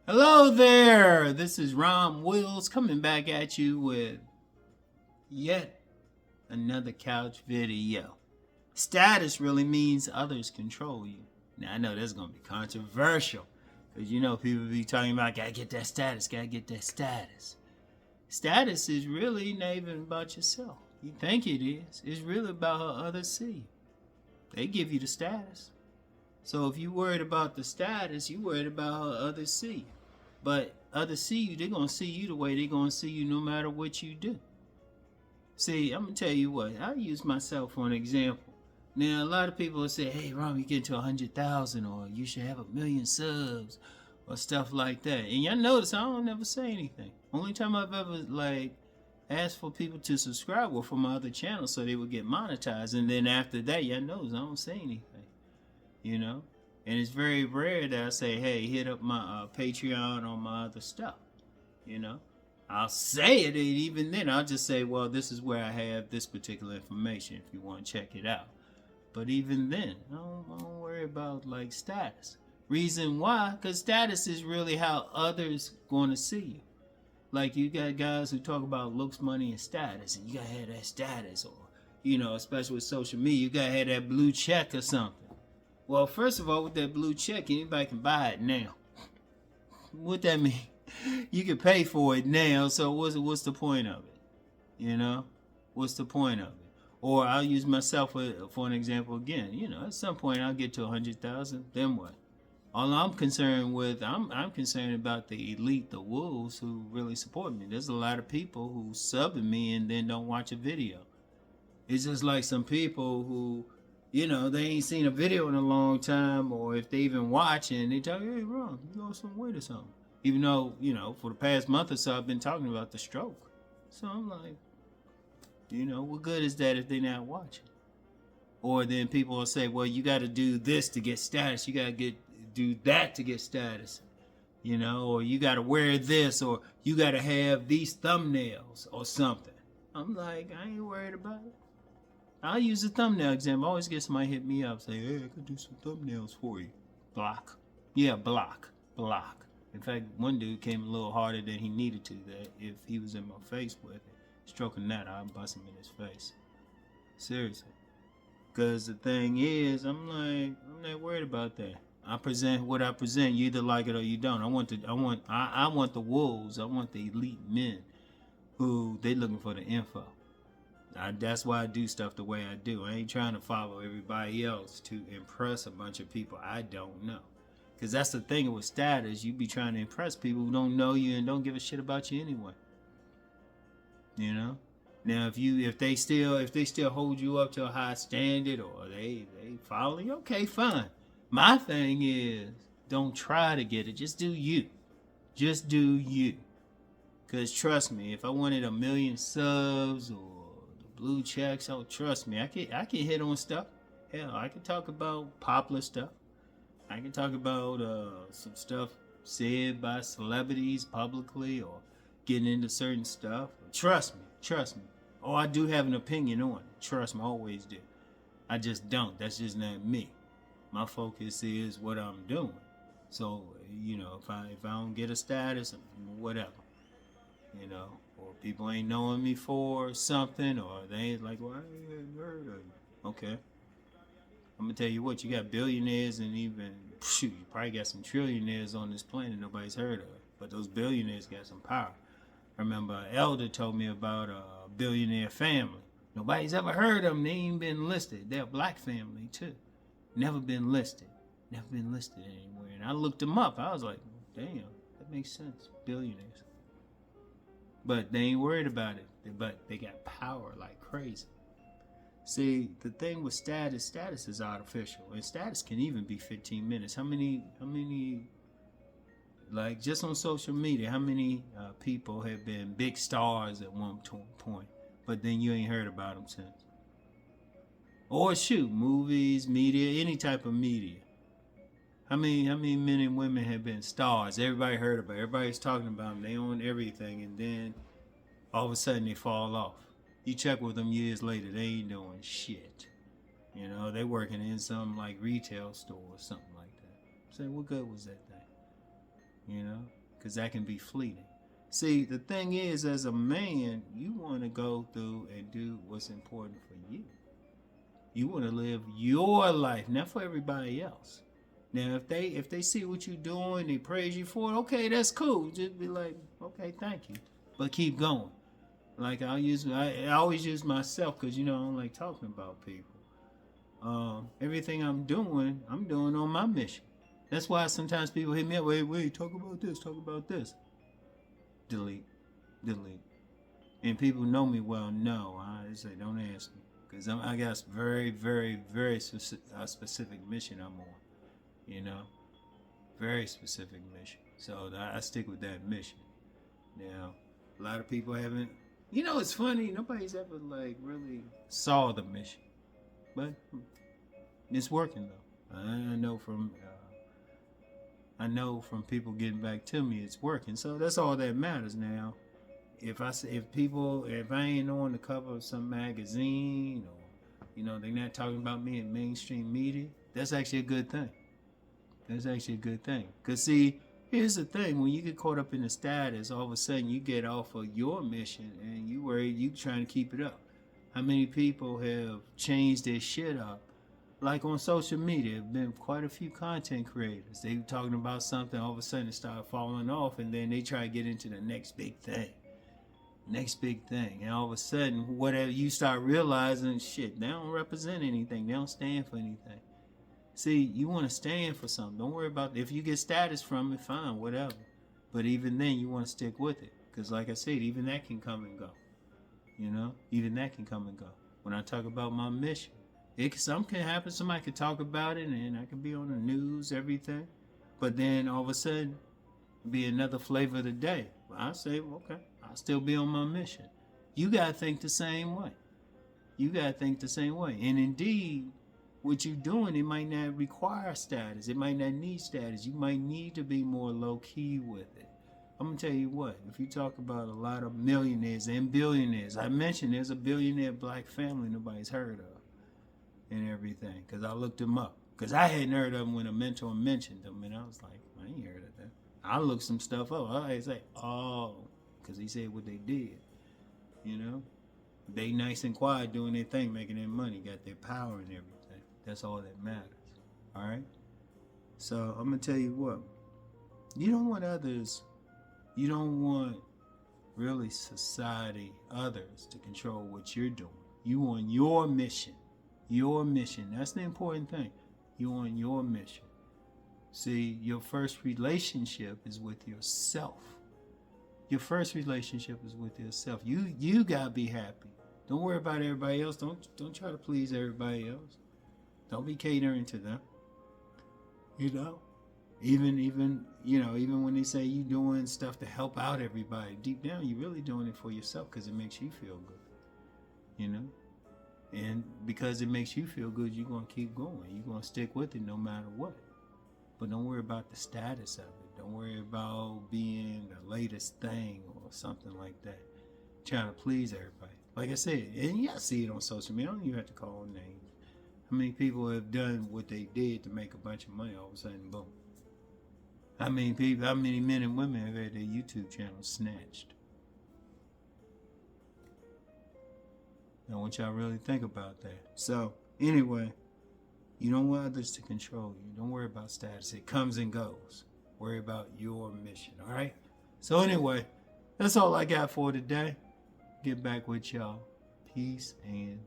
Hello there, this is Rom Wills coming back at you with yet another couch video. Status really means others control you. Now I know that's going to be controversial because you know people be talking about gotta get that status, gotta get that status. Status is really not even about yourself. You think it is. It's really about how others see you. They give you the status. So if you worried about the status, you worried about how others see you. But others see you, they're going to see you the way they're going to see you no matter what you do. See, I'm going to tell you what, I use myself for an example. Now, a lot of people will say, hey, Ron, you get to 100,000 or you should have 1,000,000 subs or stuff like that. And y'all notice I don't never say anything. Only time I've ever, asked for people to subscribe were from my other channels so they would get monetized. And then after that, y'all notice I don't say anything, you know? And it's very rare that I say, hey, hit up my Patreon or my other stuff, you know? I'll say it, and even then I'll just say, well, this is where I have this particular information if you want to check it out. But even then, I don't worry about, status. Reason why? Because status is really how others going to see you. Like, you got guys who talk about looks, money, and status, and you got to have that status, or, you know, especially with social media, you got to have that blue check or something. Well, first of all, with that blue check, anybody can buy it now. What that mean? You can pay for it now, so what's the point of it? You know? What's the point of it? Or I'll use myself for an example again. You know, at some point I'll get to 100,000, then what? All I'm concerned with, I'm concerned about the elite, the wolves who really support me. There's a lot of people who sub me and then don't watch a video. It's just like some people who, you know, they ain't seen a video in a long time, or if they even watch and they tell you, hey, Ron, you lost some weight or something. Even though, you know, for the past month or so, I've been talking about the stroke. So I'm like, you know, what good is that if they're not watching? Or then people will say, well, you got to do this to get status. You got to do that to get status. You know, or you got to wear this, or you got to have these thumbnails or something. I'm like, I ain't worried about it. I'll use a thumbnail example. I always get somebody hit me up, say, hey, I could do some thumbnails for you. Block. Yeah, block. In fact, one dude came a little harder than he needed to, that if he was in my face with it, stroking that, I'd bust him in his face. Seriously. Because the thing is, I'm not worried about that. I present what I present. You either like it or you don't. I want the wolves. I want the elite men who they looking for the info. That's why I do stuff the way I do. I ain't trying to follow everybody else to impress a bunch of people I don't know. Because that's the thing with status. You be trying to impress people who don't know you and don't give a shit about you anyway. You know? Now, if they still hold you up to a high standard, or they follow you, okay, fine. My thing is, don't try to get it. Just do you. Just do you. Because trust me, if I wanted 1,000,000 subs or blue checks, oh, trust me, I can hit on stuff. Hell, I can talk about popular stuff. I can talk about some stuff said by celebrities publicly, or getting into certain stuff. Trust me. Oh, I do have an opinion on it. Trust me, I always do. I just don't. That's just not me. My focus is what I'm doing. So, you know, if I don't get a status, whatever, you know, or people ain't knowing me for something, or they ain't like, well, I ain't heard of you. Okay. I'm gonna tell you what, you got billionaires, and even, shoot, you probably got some trillionaires on this planet nobody's heard of. But those billionaires got some power. I remember an elder told me about a billionaire family. Nobody's ever heard of them. They ain't been listed. They're a black family too. Never been listed anywhere. And I looked them up. I was like, damn, that makes sense. Billionaires. But they ain't worried about it. But they got power like crazy. See, the thing with status is artificial. And status can even be 15 minutes. How many, like, just on social media, how many people have been big stars at one point, but then you ain't heard about them since? Or shoot, movies, media, any type of media. How many men and women have been stars? Everybody heard about it. Everybody's talking about them. They own everything, and then all of a sudden they fall off. You check with them years later, they ain't doing shit. You know, they working in some like retail store or something like that. Say, what good was that thing? You know, because that can be fleeting. See, the thing is, as a man, you want to go through and do what's important for you. You want to live your life, not for everybody else. Now, if they see what you're doing, they praise you for it. Okay, that's cool. Just be like, okay, thank you, but keep going. Like I always use myself because I don't like talking about people. Everything I'm doing on my mission. That's why sometimes people hit me up. Wait, talk about this. Delete. And people know me well. No, I say don't ask me because I got a very, very, very specific mission I'm on. Very specific mission. So I stick with that mission. Now, a lot of people haven't. It's funny. Nobody's ever really saw the mission, but it's working though. I know from people getting back to me, it's working. So that's all that matters now. If I ain't on the cover of some magazine, or they're not talking about me in mainstream media, that's actually a good thing. Cause see, here's the thing: when you get caught up in the status, all of a sudden you get off of your mission and you trying to keep it up. How many people have changed their shit up? Like on social media, there have been quite a few content creators. They were talking about something, all of a sudden it started falling off, and then they try to get into the next big thing. And all of a sudden, whatever, you start realizing, shit, they don't represent anything. They don't stand for anything. See, you want to stand for something. Don't worry about it. If you get status from it, fine, whatever. But even then, you want to stick with it. Because like I said, even that can come and go. Even that can come and go. When I talk about my mission, something can happen. Somebody could talk about it, and I could be on the news, everything. But then all of a sudden, be another flavor of the day. I say, okay, I'll still be on my mission. You got to think the same way. And indeed, what you're doing, it might not require status. It might not need status. You might need to be more low-key with it. I'm going to tell you what, if you talk about a lot of millionaires and billionaires, I mentioned there's a billionaire black family nobody's heard of and everything, because I looked them up. Because I hadn't heard of them when a mentor mentioned them, and I was like, I ain't heard of that. I looked some stuff up. I say, because he said what they did. They nice and quiet doing their thing, making their money, got their power and everything. That's all that matters. All right? So I'm going to tell you what. You don't want really society, others to control what you're doing. You on your mission. That's the important thing. You on your mission. See, your first relationship is with yourself. You got to be happy. Don't worry about everybody else. Don't try to please everybody else. Don't be catering to them. Even when they say you doing stuff to help out everybody, deep down you're really doing it for yourself because it makes you feel good. And because it makes you feel good, you're gonna keep going. You're gonna stick with it no matter what. But don't worry about the status of it. Don't worry about being the latest thing or something like that. Trying to please everybody. Like I said, and I see it on social media. I don't even have to call names. How many people have done what they did to make a bunch of money, all of a sudden, boom. How many men and women have had their YouTube channels snatched? I want y'all to really think about that. So, anyway, you don't want others to control you. Don't worry about status. It comes and goes. Worry about your mission, all right? So, anyway, that's all I got for today. Get back with y'all. Peace and